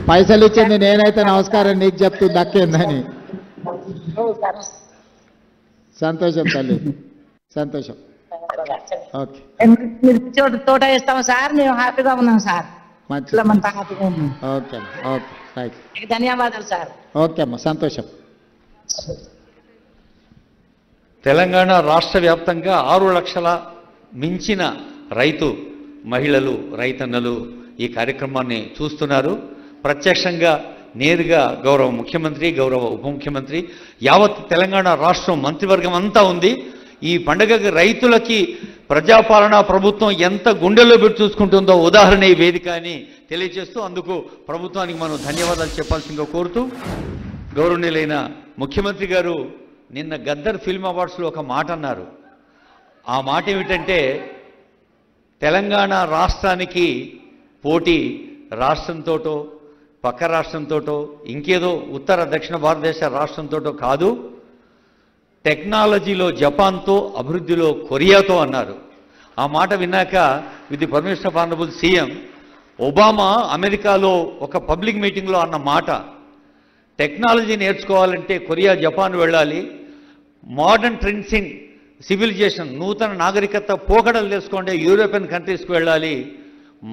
పైసలు ఇచ్చింది నేనైతే నమస్కారం నీకు చెప్తూ దక్కిందని. సంతోషం తల్లి, సంతోషం. ఓకే, మీరు తోట వేస్తాము సార్, మేము హ్యాపీగా ఉన్నాం సార్. మంచి. ఓకే అమ్మా, ఓకే, రైట్. ధన్యవాదాలు సార్. ఓకే అమ్మా, సంతోషం. తెలంగాణ రాష్ట్ర వ్యాప్తంగా 6 లక్షల మించిన రైతు మహిళలు, రైతన్నలు ఈ కార్యక్రమాన్ని చూస్తున్నారు. ప్రత్యక్షంగా నేరుగా గౌరవ ముఖ్యమంత్రి, గౌరవ ఉప ముఖ్యమంత్రి, యావత్ తెలంగాణ రాష్ట్రం మంత్రివర్గం అంతా ఉంది. ఈ పండుగకి రైతులకి ప్రజాపాలన ప్రభుత్వం ఎంత గుండెల్లో పెట్టి చూసుకుంటుందో ఉదాహరణ ఈ వేదిక అని తెలియజేస్తూ, అందుకు ప్రభుత్వానికి మనం ధన్యవాదాలు చెప్పాల్సిందిగా కోరుతూ, గౌరవనీయులైన ముఖ్యమంత్రి గారు నిన్న గద్దర్ ఫిల్మ్ అవార్డ్స్లో ఒక మాట అన్నారు. ఆ మాట ఏమిటంటే, తెలంగాణ రాష్ట్రానికి పోటీ రాష్ట్రంతోటో, పక్క రాష్ట్రంతోటో, ఇంకేదో ఉత్తర దక్షిణ భారతదేశ రాష్ట్రంతోటో కాదు, టెక్నాలజీలో జపాన్తో, అభివృద్ధిలో కొరియాతో అన్నారు. ఆ మాట విన్నాక with the permission of honourable CM, Obama అమెరికాలో ఒక పబ్లిక్ మీటింగ్లో అన్న మాట, టెక్నాలజీ నేర్చుకోవాలంటే కొరియా, జపాన్ వెళ్ళాలి, మోడర్న్ ట్రెండ్స్ ఇన్ సివిలైజేషన్, నూతన నాగరికత పోకడలు తెలుసుకోండి యూరోపియన్ కంట్రీస్కి వెళ్ళాలి,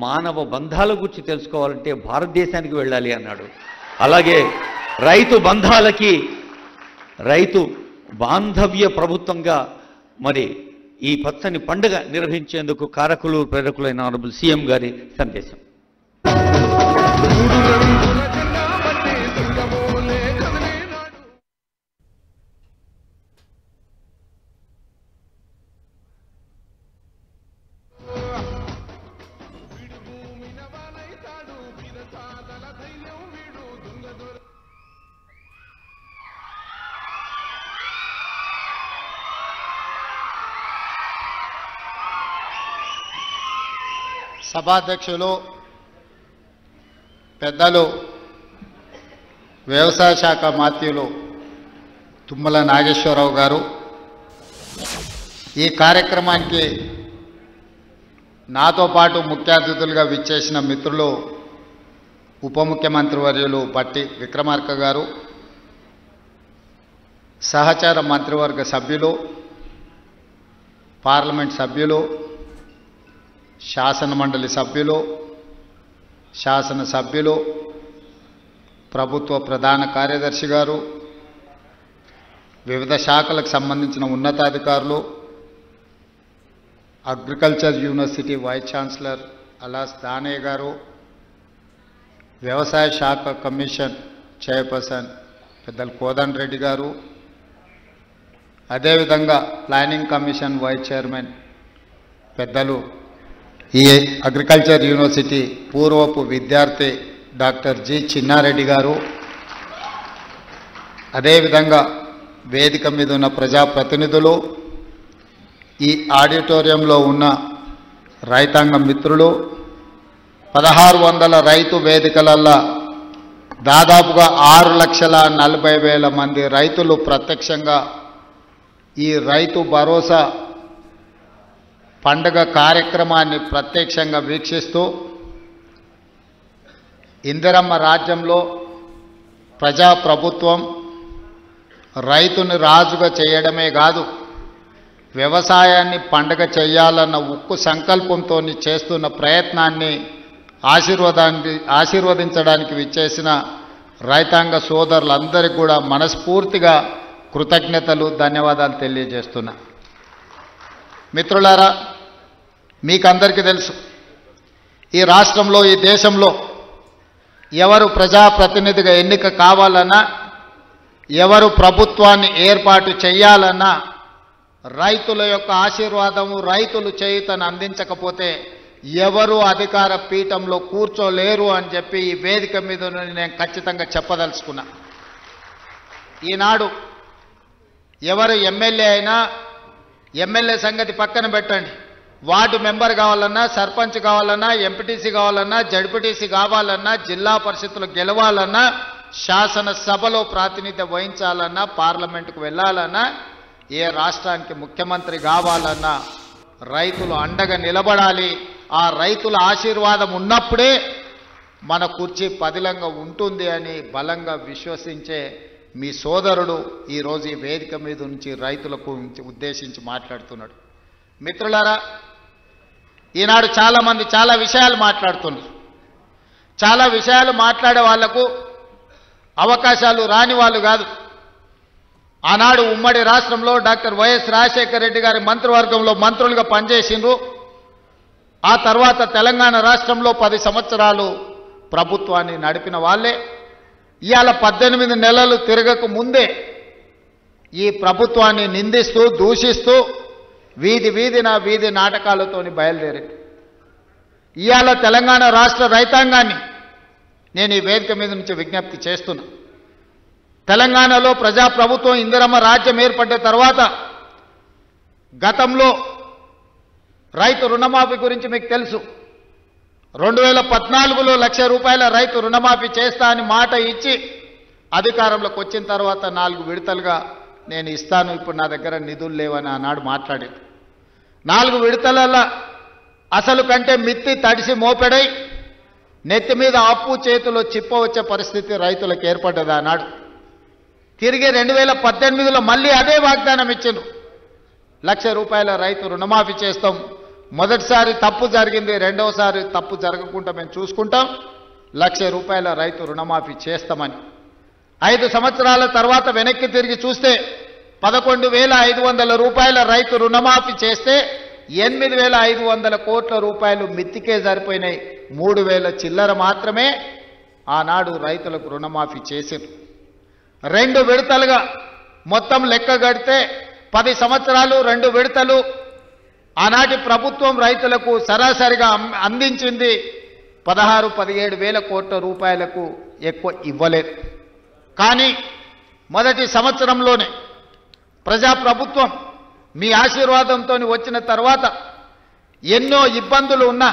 మానవ బంధాల గురించి తెలుసుకోవాలంటే భారతదేశానికి వెళ్ళాలి అన్నాడు. అలాగే రైతు బంధాలకి రైతు బాంధవ్య ప్రభుత్వంగా మరి ఈ పచ్చని పండుగ నిర్వహించేందుకు కారకులు, ప్రేరకులైన ఆనరబుల్ సీఎం గారి సందేశం. సభాధ్యక్షులు, పెద్దలు, వ్యవసాయ శాఖ మాత్యులు తుమ్మల నాగేశ్వరరావు గారు, ఈ కార్యక్రమానికి నాతో పాటు ముఖ్య అతిథులుగా విచ్చేసిన మిత్రులు ఉప ముఖ్యమంత్రి వర్యులు బట్టి విక్రమార్క గారు, సహచార మంత్రివర్గ సభ్యులు, పార్లమెంట్ సభ్యులు, శాసన మండలి సభ్యులు, శాసనసభ్యులు, ప్రభుత్వ ప్రధాన కార్యదర్శి గారు, వివిధ శాఖలకు సంబంధించిన ఉన్నతాధికారులు, అగ్రికల్చర్ యూనివర్సిటీ వైస్ ఛాన్సలర్ అలాస్ దానే గారు, వ్యవసాయ శాఖ కమిషన్ చైర్పర్సన్ పెద్దలు కోదండ రెడ్డి గారు, అదేవిధంగా ప్లానింగ్ కమిషన్ వైస్ చైర్మన్ పెద్దలు ఈ అగ్రికల్చర్ యూనివర్సిటీ పూర్వపు విద్యార్థి డాక్టర్ జి చిన్నారెడ్డి గారు, అదేవిధంగా వేదిక మీద ఉన్న ప్రజాప్రతినిధులు, ఈ ఆడిటోరియంలో ఉన్న రైతాంగ మిత్రులు, 1600 రైతు వేదికలల్లో దాదాపుగా 6,40,000 మంది రైతులు ప్రత్యక్షంగా ఈ రైతు భరోసా పండుగ కార్యక్రమాన్ని ప్రత్యక్షంగా వీక్షిస్తూ, ఇందిరమ్మ రాజ్యంలో ప్రజాప్రభుత్వం రైతుని రాజుగా చేయడమే కాదు, వ్యవసాయాన్ని పండుగ చేయాలన్న ఉక్కు సంకల్పంతో చేస్తున్న ప్రయత్నాన్ని ఆశీర్వదించడానికి విచ్చేసిన రైతాంగ సోదరులందరికీ కూడా మనస్ఫూర్తిగా కృతజ్ఞతలు, ధన్యవాదాలు తెలియజేస్తున్నా. మిత్రులారా, మీకందరికీ తెలుసు, ఈ రాష్ట్రంలో, ఈ దేశంలో ఎవరు ప్రజాప్రతినిధిగా ఎన్నిక కావాలన్నా, ఎవరు ప్రభుత్వాన్ని ఏర్పాటు చేయాలన్నా రైతుల యొక్క ఆశీర్వాదము, రైతులు చేయుతను అందించకపోతే ఎవరు అధికార పీఠంలో కూర్చోలేరు అని చెప్పి ఈ వేదిక మీద నేను ఖచ్చితంగా చెప్పదలుచుకున్నా. ఈనాడు ఎవరు ఎమ్మెల్యే అయినా, ఎమ్మెల్యే సంగతి పక్కన పెట్టండి, వార్డు మెంబర్ కావాలన్నా, సర్పంచ్ కావాలన్నా, ఎంపీటీసీ కావాలన్నా, జడ్పీటీసీ కావాలన్నా, జిల్లా పరిషత్తులు గెలవాలన్నా, శాసనసభలో ప్రాతినిధ్యం వహించాలన్నా, పార్లమెంటుకు వెళ్ళాలన్నా, ఏ రాష్ట్రానికి ముఖ్యమంత్రి కావాలన్నా రైతులు అండగా నిలబడాలి. ఆ రైతుల ఆశీర్వాదం ఉన్నప్పుడే మన కుర్చీ పదిలంగా ఉంటుంది అని బలంగా విశ్వసించే మీ సోదరుడు ఈరోజు ఈ వేదిక మీద నుంచి రైతులకు ఉద్దేశించి మాట్లాడుతున్నాడు. మిత్రులారా, ఈనాడు చాలామంది చాలా విషయాలు మాట్లాడుతున్నారు. చాలా విషయాలు మాట్లాడే వాళ్లకు అవకాశాలు రాని వాళ్ళు కాదు. ఆనాడు ఉమ్మడి రాష్ట్రంలో డాక్టర్ వైఎస్ రాజశేఖర రెడ్డి గారి మంత్రివర్గంలో మంత్రులుగా పనిచేసిండ్రు. ఆ తర్వాత తెలంగాణ రాష్ట్రంలో 10 సంవత్సరాలు ప్రభుత్వాన్ని నడిపిన వాళ్ళే ఇవాళ 18 నెలలు తిరగక ముందే ఈ ప్రభుత్వాన్ని నిందిస్తూ దూషిస్తూ వీధి నాటకాలతోని బయలుదేరారు. ఇవాళ తెలంగాణ రాష్ట్ర రైతాంగాన్ని నేను ఈ వేదిక మీద నుంచి విజ్ఞప్తి చేస్తున్నా. తెలంగాణలో ప్రజాప్రభుత్వం ఇందిరమ్మ రాజ్యం ఏర్పడ్డ తర్వాత గతంలో రైతు రుణమాఫీ గురించి మీకు తెలుసు. 2014లో ₹1,00,000 రైతు రుణమాఫీ చేస్తా అని మాట ఇచ్చి అధికారంలోకి వచ్చిన తర్వాత 4 విడతలుగా నేను ఇస్తాను, ఇప్పుడు నా దగ్గర నిధులు లేవని ఆనాడు మాట్లాడేది. 4 విడతల అసలు కంటే మిత్తి తడిసి మోపెడై నెత్తి మీద అప్పు చేతిలో చిప్ప వచ్చే పరిస్థితి రైతులకు ఏర్పడ్డది ఆనాడు. తిరిగి 2018లో మళ్ళీ అదే వాగ్దానం ఇచ్చిండ్రు. ₹1,00,000 రైతు రుణమాఫీ చేస్తాం, మొదటిసారి తప్పు జరిగింది, రెండవసారి తప్పు జరగకుండా మేము చూసుకుంటాం, ₹1,00,000 రైతు రుణమాఫీ చేస్తామని. 5 సంవత్సరాల తర్వాత వెనక్కి తిరిగి చూస్తే 11,500 రైతు రుణమాఫీ చేస్తే 8,500 కోట్ల రూపాయలు మిత్తికే సరిపోయినాయి. 3,000 చిల్లర మాత్రమే ఆనాడు రైతులకు రుణమాఫీ చేసిండ్రు. 2 విడతలుగా మొత్తం లెక్క గడితే 10 సంవత్సరాలు 2 విడతలు ఆనాటి ప్రభుత్వం రైతులకు సరాసరిగా అందించింది 16-17 వేల కోట్ల రూపాయలకు ఎక్కువ ఇవ్వలేదు. కానీ మొదటి సంవత్సరంలోనే ప్రజాప్రభుత్వం మీ ఆశీర్వాదంతో వచ్చిన తర్వాత ఎన్నో ఇబ్బందులు ఉన్నా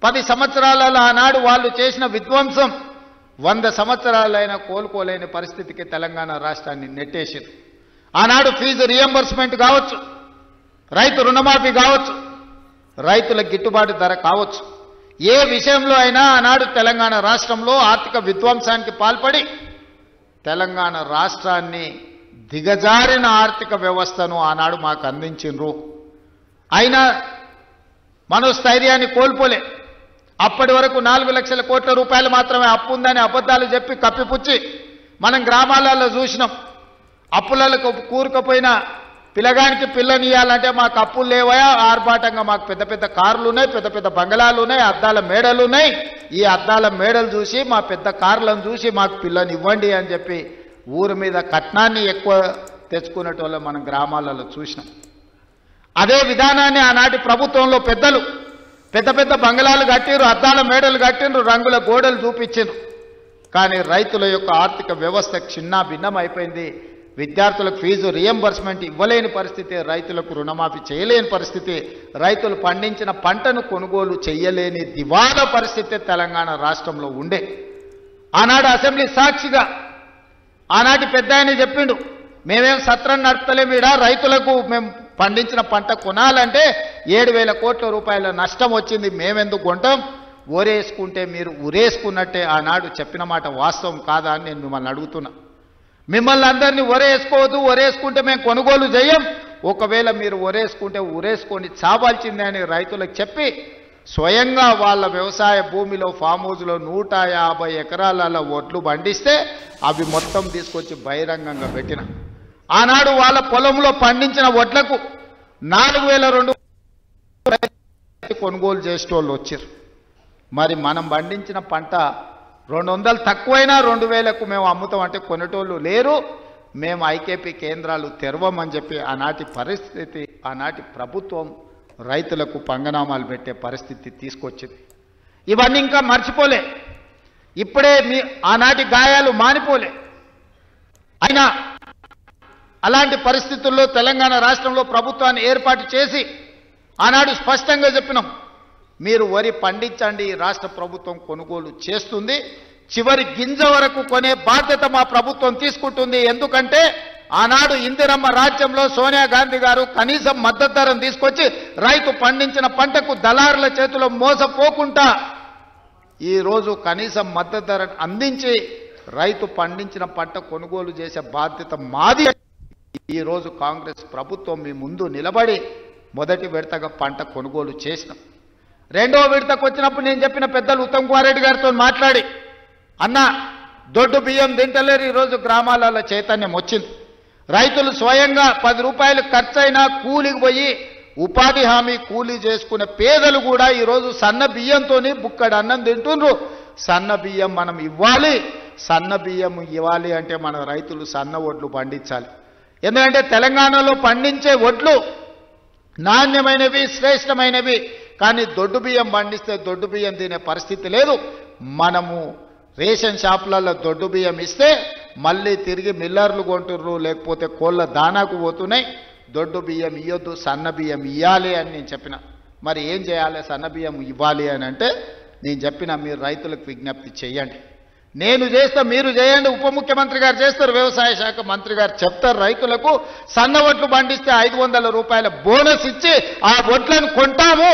10 సంవత్సరాలలో ఆనాడు వాళ్ళు చేసిన విధ్వంసం 100 సంవత్సరాలైనా కోలుకోలేని పరిస్థితికి తెలంగాణ రాష్ట్రాన్ని నెట్టేసింది. ఆనాడు ఫీజు రియంబర్స్మెంట్ కావచ్చు, రైతు రుణమాఫీ కావచ్చు, రైతుల గిట్టుబాటు ధర కావచ్చు, ఏ విషయంలో అయినా ఆనాడు తెలంగాణ రాష్ట్రంలో ఆర్థిక విధ్వంసానికి పాల్పడి తెలంగాణ రాష్ట్రాన్ని దిగజారిన ఆర్థిక వ్యవస్థను ఆనాడు మాకు అందించిండ్రు. అయినా మనోస్థైర్యాన్ని కోల్పోలే. అప్పటి వరకు 4 లక్షల కోట్ల రూపాయలు మాత్రమే అప్పు ఉందని అబద్ధాలు చెప్పి కప్పిపుచ్చి మనం గ్రామాలలో చూసినాం. అప్పులకు కూరుకుపోయిన పిల్లగానికి పిల్లనియాలంటే మాకు అప్పులు లేవయా, ఆర్భాటంగా మాకు పెద్ద పెద్ద కార్లు ఉన్నాయి, పెద్ద పెద్ద బంగళాలు ఉన్నాయి, అద్దాల మేడలు ఉన్నాయి, ఈ అద్దాల మేడలు చూసి మా పెద్ద కార్లను చూసి మాకు పిల్లని ఇవ్వండి అని చెప్పి ఊరి మీద కట్నాన్ని ఎక్కువ తెచ్చుకునేటోళ్ళు మనం గ్రామాలలో చూసినాం. అదే విధానాన్ని ఆనాటి ప్రభుత్వంలో పెద్దలు పెద్ద పెద్ద బంగళాలు కట్టిరు, అద్దాల మేడలు కట్టిండ్రు, రంగుల గోడలు చూపించిండ్రు. కానీ రైతుల యొక్క ఆర్థిక వ్యవస్థ చిన్న భిన్నం అయిపోయింది. విద్యార్థులకు ఫీజు రియంబర్స్మెంట్ ఇవ్వలేని పరిస్థితి, రైతులకు రుణమాఫీ చేయలేని పరిస్థితి, రైతులు పండించిన పంటను కొనుగోలు చేయలేని దివాలా పరిస్థితి తెలంగాణ రాష్ట్రంలో ఉండే. ఆనాడు అసెంబ్లీ సాక్షిగా ఆనాటి పెద్ద ఆయన చెప్పిండు, మేమేం సత్రం నడపలేమీడా, రైతులకు మేము పండించిన పంట కొనాలంటే 7,000 కోట్ల రూపాయల నష్టం వచ్చింది, మేమెందుకు కొంటాం, ఓరేసుకుంటే మీరు ఉరేసుకున్నట్టే ఆనాడు చెప్పిన మాట వాస్తవం కాదా అని నేను మిమ్మల్ని అడుగుతున్నా. మిమ్మల్ని అందరినీ ఒరేసుకోవద్దు, ఒరేసుకుంటే మేము కొనుగోలు చేయం, ఒకవేళ మీరు ఒరేసుకుంటే ఉరేసుకొని చావాల్సిందే అని రైతులకు చెప్పి స్వయంగా వాళ్ళ వ్యవసాయ భూమిలో ఫామ్ హౌస్లో 150 ఎకరాల ఒడ్లు పండిస్తే అవి మొత్తం తీసుకొచ్చి బహిరంగంగా పెట్టిన. ఆనాడు వాళ్ళ పొలంలో పండించిన వడ్లకు 4,200 కొనుగోలు చేసేటోళ్ళు వచ్చారు. మరి మనం పండించిన పంట 200 తక్కువైనా 2,000కు మేము అమ్ముతామంటే కొనేటోళ్ళు లేరు. మేము ఐకేపీ కేంద్రాలు తెరవమని చెప్పి ఆనాటి పరిస్థితి, ఆనాటి ప్రభుత్వం రైతులకు పంగనామాలు పెట్టే పరిస్థితి తీసుకొచ్చింది. ఇవన్నీ ఇంకా మర్చిపోలే, ఇప్పుడే ఆనాటి గాయాలు మానిపోలే. అయినా అలాంటి పరిస్థితుల్లో తెలంగాణ రాష్ట్రంలో ప్రభుత్వాన్ని ఏర్పాటు చేసి ఆనాడు స్పష్టంగా చెప్పినాం, మీరు వరి పండించండి, రాష్ట్ర ప్రభుత్వం కొనుగోలు చేస్తుంది, చివరి గింజ వరకు కొనే బాధ్యత మా ప్రభుత్వం తీసుకుంటుంది. ఎందుకంటే ఆనాడు ఇందిరమ్మ రాజ్యంలో సోనియా గాంధీ గారు కనీసం మద్దతు ధరను తీసుకొచ్చి రైతు పండించిన పంటకు దళారుల చేతిలో మోసపోకుండా ఈరోజు కనీసం మద్దతు ధర అందించి రైతు పండించిన పంట కొనుగోలు చేసే బాధ్యత మాది. ఈరోజు కాంగ్రెస్ ప్రభుత్వం మీ ముందు నిలబడి మొదటి విడతగా పంట కొనుగోలు చేసినాం. రెండో విడతకు వచ్చినప్పుడు నేను చెప్పిన పెద్దలు ఉత్తమ్ కుమార్ రెడ్డి గారితో మాట్లాడి, అన్న దొడ్డు బియ్యం తింటలేరు, ఈరోజు గ్రామాలలో చైతన్యం వచ్చింది. రైతులు స్వయంగా 10 రూపాయలు ఖర్చైనా కూలికి పోయి ఉపాధి హామీ కూలీ చేసుకునే పేదలు కూడా ఈరోజు సన్న బియ్యంతో బుక్కడు అన్నం తింటుండ్రు. సన్న బియ్యం మనం ఇవ్వాలి. సన్న బియ్యం ఇవ్వాలి అంటే మన రైతులు సన్న వడ్లు పండించాలి. ఎందుకంటే తెలంగాణలో పండించే వడ్లు నాణ్యమైనవి, శ్రేష్టమైనవి. కానీ దొడ్డు బియ్యం పండిస్తే దొడ్డు బియ్యం తినే పరిస్థితి లేదు. మనము రేషన్ షాపులలో దొడ్డు బియ్యం ఇస్తే మళ్ళీ తిరిగి మిల్లర్లు కొంటుర్రు, లేకపోతే కోళ్ళ దానాకు పోతున్నాయి. దొడ్డు బియ్యం ఇవ్వద్దు, సన్న బియ్యం ఇవ్వాలి అని నేను చెప్పిన. మరి ఏం చేయాలి? సన్న బియ్యం ఇవ్వాలి అని అంటే నేను చెప్పిన, మీరు రైతులకు విజ్ఞప్తి చేయండి. నేను చేస్తా, మీరు చేయండి. ఉప ముఖ్యమంత్రి గారు చేస్తారు, వ్యవసాయ శాఖ మంత్రి గారు చెప్తారు. రైతులకు సన్న వడ్లు పండిస్తే 500 రూపాయల బోనస్ ఇచ్చి ఆ వడ్లను కొంటాము.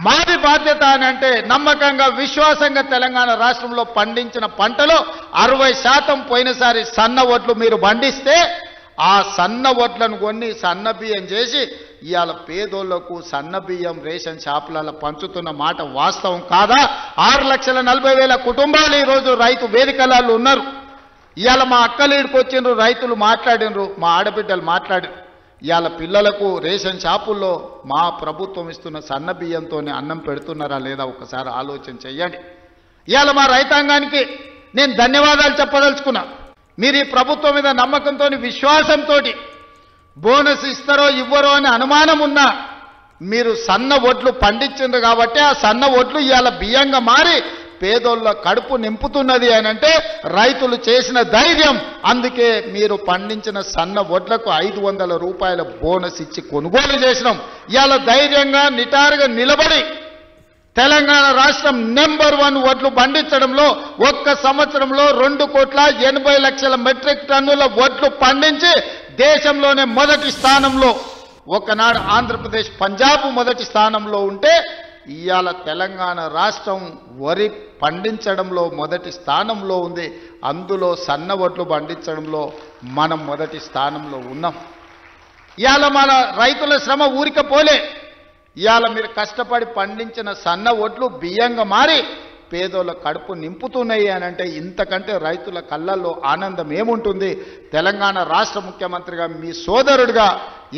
మాది బాధ్యత అని అంటే నమ్మకంగా, విశ్వాసంగా తెలంగాణ రాష్ట్రంలో పండించిన పంటలో 60% పోయినసారి సన్న వడ్లు మీరు పండిస్తే ఆ సన్న వడ్లను కొన్ని సన్న బియ్యం చేసి ఇవాళ పేదోళ్లకు సన్న బియ్యం రేషన్ షాపులలో పంచుతున్న మాట వాస్తవం కాదా? 6,40,000 కుటుంబాలు ఈరోజు రైతు వేదికలలో ఉన్నారు. ఇవాళ మా అక్కలీడికి వచ్చిండ్రు, రైతులు మాట్లాడినరు, మా ఆడబిడ్డలు మాట్లాడారు. ఇవాళ పిల్లలకు రేషన్ షాపుల్లో మా ప్రభుత్వం ఇస్తున్న సన్న బియ్యంతోనే అన్నం పెడుతున్నారా లేదా ఒకసారి ఆలోచన చెయ్యండి. ఇవాళ మా రైతాంగానికి నేను ధన్యవాదాలు చెప్పదలుచుకున్నా. మీరు ఈ ప్రభుత్వం మీద నమ్మకంతో, విశ్వాసంతో బోనస్ ఇస్తారో ఇవ్వరో అని అనుమానం ఉన్నా మీరు సన్న వడ్లు పండించిండ్రు కాబట్టి ఆ సన్న వడ్లు ఇవాళ బియ్యంగా మారి పేదోళ్ళ కడుపు నింపుతున్నది అని అంటే రైతులు చేసిన ధైర్యం. అందుకే మీరు పండించిన సన్న వడ్లకు 500 రూపాయల బోనస్ ఇచ్చి కొనుగోలు చేసినాం. ఇవాళ ధైర్యంగా నిటారుగా నిలబడి తెలంగాణ రాష్ట్రం నెంబర్ 1 వడ్లు పండించడంలో ఒక్క సంవత్సరంలో 2,80,00,000 మెట్రిక్ టన్నుల వడ్లు పండించి దేశంలోనే మొదటి స్థానంలో, ఒకనాడు ఆంధ్రప్రదేశ్, పంజాబ్ మొదటి స్థానంలో ఉంటే ఇవాళ తెలంగాణ రాష్ట్రం వరి పండించడంలో మొదటి స్థానంలో ఉంది. అందులో సన్న వడ్లు పండించడంలో మనం మొదటి స్థానంలో ఉన్నాం. ఇవాళ మన రైతుల శ్రమ ఊరిక పోలే. ఇవాళ మీరు కష్టపడి పండించిన సన్న వడ్లు బియ్యంగా మారి పేదోళ్ళ కడుపు నింపుతున్నాయి అని అంటే ఇంతకంటే రైతుల కళ్ళల్లో ఆనందం ఏముంటుంది? తెలంగాణ రాష్ట్ర ముఖ్యమంత్రిగా, మీ సోదరుడిగా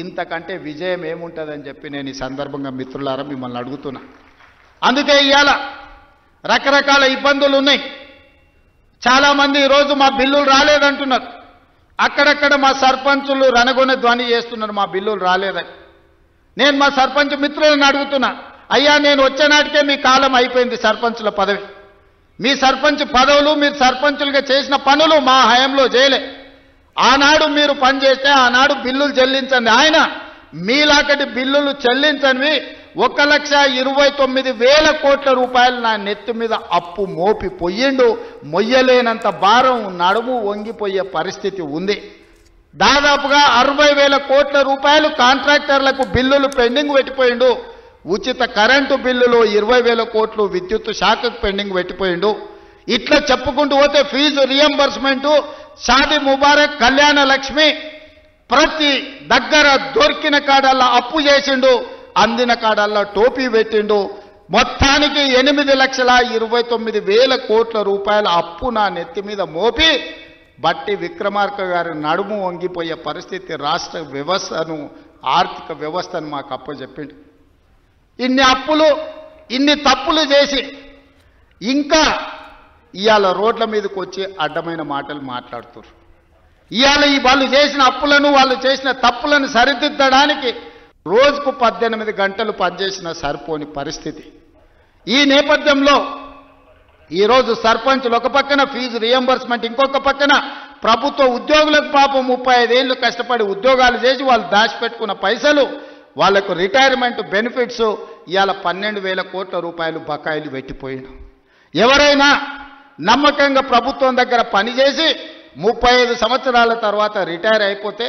ఇంతకంటే విజయం ఏముంటుందని చెప్పి నేను ఈ సందర్భంగా మిత్రులారా మిమ్మల్ని అడుగుతున్నా. అందుకే ఇవాళ రకరకాల ఇబ్బందులు ఉన్నాయి. చాలామంది ఈరోజు మా బిల్లులు రాలేదంటున్నారు. అక్కడక్కడ మా సర్పంచులు రణగొన ధ్వని చేస్తున్నారు మా బిల్లులు రాలేదని. నేను మా సర్పంచ్ మిత్రులను అడుగుతున్నా, అయ్యా నేను వచ్చే నాటికే మీ కాలం అయిపోయింది సర్పంచుల పదవి. మీ సర్పంచ్ పదవులు, మీరు సర్పంచులుగా చేసిన పనులు మా హయాంలో చేయలే. ఆనాడు మీరు పనిచేస్తే ఆనాడు బిల్లులు చెల్లించండి. ఆయన మీలాకటి బిల్లులు చెల్లించనివి 1,29,000 కోట్ల రూపాయలు నా నెత్తి మీద అప్పు మోపి పొయ్యిండు. మొయ్యలేనంత భారం, నడుము వంగిపోయే పరిస్థితి ఉంది. దాదాపుగా 60,000 కోట్ల రూపాయలు కాంట్రాక్టర్లకు బిల్లులు పెండింగ్ పెట్టిపోయిండు. ఉచిత కరెంటు బిల్లులు 20,000 కోట్లు విద్యుత్ శాఖకు పెండింగ్ పెట్టిపోయిండు. ఇట్లా చెప్పుకుంటూ పోతే ఫీజు రియంబర్స్మెంటు, షాదీ ముబారక్, కళ్యాణ లక్ష్మి ప్రతి దగ్గర దొరికిన కాడల్లా అప్పు చేసిండు, అందిన కాడల్లా టోపీ పెట్టిండు. మొత్తానికి 8,29,000 కోట్ల రూపాయల అప్పు నా నెత్తి మీద మోపి బట్టి విక్రమార్క గారి నడుము వంగిపోయే పరిస్థితి రాష్ట్ర వ్యవస్థను, ఆర్థిక వ్యవస్థను మాకు అప్పచెప్పిండు. ఇన్ని అప్పులు, ఇన్ని తప్పులు చేసి ఇంకా ఇవాళ రోడ్ల మీదకి వచ్చి అడ్డమైన మాటలు మాట్లాడుతున్నారు. ఇవాళ వాళ్ళు చేసిన అప్పులను, వాళ్ళు చేసిన తప్పులను సరిదిద్దడానికి రోజుకు 18 గంటలు పనిచేసిన సరిపోని పరిస్థితి. ఈ నేపథ్యంలో ఈరోజు సర్పంచులు ఒక పక్కన ఫీజు రియంబర్స్మెంట్, ఇంకొక పక్కన ప్రభుత్వ ఉద్యోగులకు పాపం 35 ఏళ్ళు కష్టపడి ఉద్యోగాలు చేసి వాళ్ళు దాచిపెట్టుకున్న పైసలు, వాళ్లకు రిటైర్మెంట్ బెనిఫిట్స్ ఇవాళ 12,000 కోట్ల రూపాయలు బకాయిలు పెట్టిపోయిండు. ఎవరైనా నమ్మకంగా ప్రభుత్వం దగ్గర పనిచేసి 35 సంవత్సరాల తర్వాత రిటైర్ అయిపోతే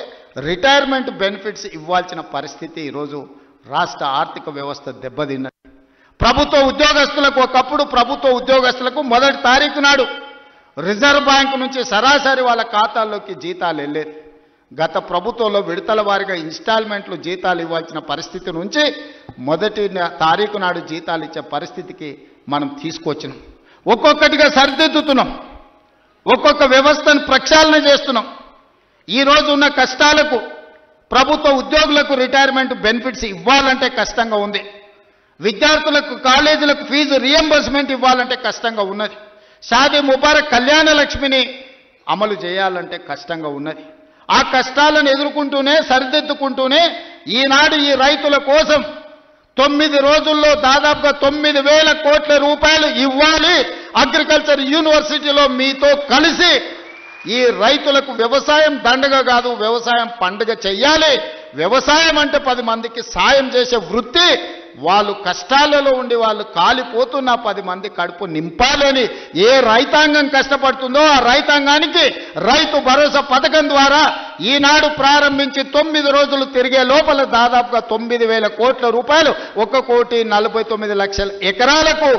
రిటైర్మెంట్ బెనిఫిట్స్ ఇవ్వాల్సిన పరిస్థితి ఈరోజు రాష్ట్ర ఆర్థిక వ్యవస్థ దెబ్బతిన్నది. ప్రభుత్వ ఉద్యోగస్తులకు ఒకప్పుడు ప్రభుత్వ ఉద్యోగస్తులకు మొదటి తారీఖు నాడు రిజర్వ్ బ్యాంకు నుంచి సరాసరి వాళ్ళ ఖాతాల్లోకి జీతాలు వెళ్ళేది. గత ప్రభుత్వంలో విడతల వారీగా ఇన్స్టాల్మెంట్లు జీతాలు ఇవ్వాల్సిన పరిస్థితి నుంచి మొదటి తారీఖు నాడు జీతాలు ఇచ్చే పరిస్థితికి మనం తీసుకొచ్చినాం. ఒక్కొక్కటిగా సరిదిద్దుతున్నాం, ఒక్కొక్క వ్యవస్థను ప్రక్షాళన చేస్తున్నాం. ఈరోజు ఉన్న కష్టాలకు ప్రభుత్వ ఉద్యోగులకు రిటైర్మెంట్ బెనిఫిట్స్ ఇవ్వాలంటే కష్టంగా ఉంది. విద్యార్థులకు కాలేజీలకు ఫీజు రియంబర్స్మెంట్ ఇవ్వాలంటే కష్టంగా ఉన్నది. షాదీ ముబారక్ కళ్యాణ లక్ష్మిని అమలు చేయాలంటే కష్టంగా ఉన్నది. ఆ కష్టాలను ఎదుర్కొంటూనే సరిదిద్దుకుంటూనే ఈనాడు ఈ రైతుల కోసం 9 రోజుల్లో దాదాపుగా 9,000 కోట్ల రూపాయలు ఇవ్వాలి. అగ్రికల్చర్ యూనివర్సిటీలో మీతో కలిసి ఈ రైతులకు వ్యవసాయం దండగ కాదు, వ్యవసాయం పండుగ చెయ్యాలి. వ్యవసాయం అంటే 10 మందికి సాయం చేసే వృత్తి. వాళ్ళు కష్టాలలో ఉండి వాళ్ళు కాలిపోతున్న 10 మంది కడుపు నింపాలని ఏ రైతాంగం కష్టపడుతుందో ఆ రైతాంగానికి రైతు భరోసా పథకం ద్వారా ఈనాడు ప్రారంభించి 9 రోజులు తిరిగే లోపల దాదాపుగా 9,000 కోట్ల రూపాయలు 1,49,00,000 ఎకరాలకు